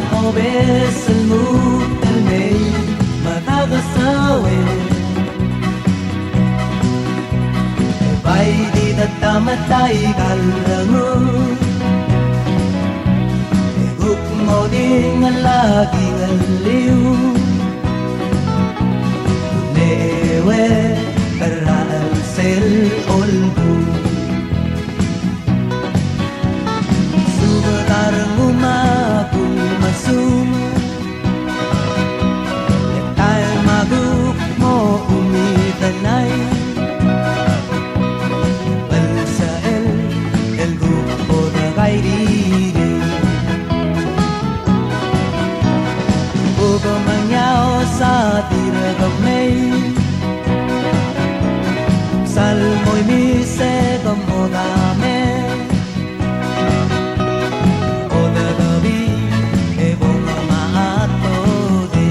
وبس الموت المي ما تغساوي Bay di tatamatay kalango Huguk mo ding ang laging aliw Newe karaan sel olbu Subatarang umakul masum Letay maguk mo umitanay sa tiragang may salmo'y mise como dame o de gabi e bunga maato de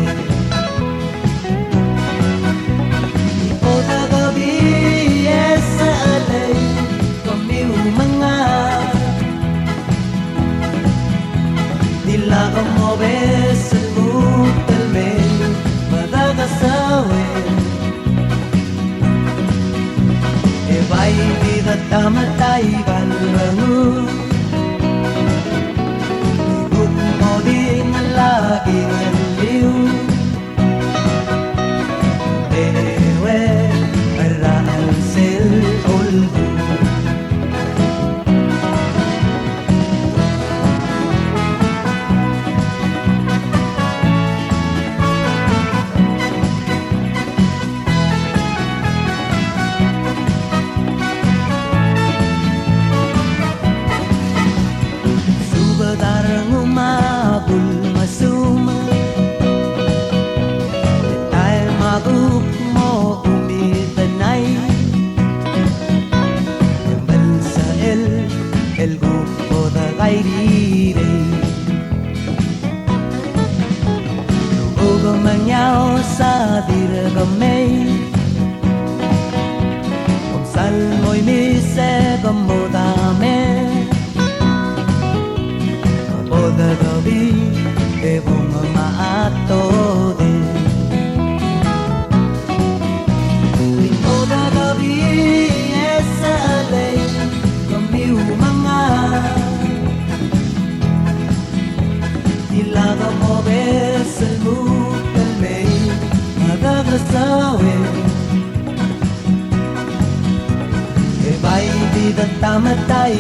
o de gabi esa alay kami mga dila como ves el mundo el medio Bay di tatamatay kalango Huguk mo din ang laging aliw Ewe karaan sel olbu Darang umabul masuma Letay maguk mo umitanay Kembal sa el grupo da gairire Lugo manyaw sa diragamay Kung salmo'y mise como dame Oda gabi e bunga maato de Oda gabi esa alay kami mga Ilaga mo bes el mutal may magagasawe E bay di tatamatay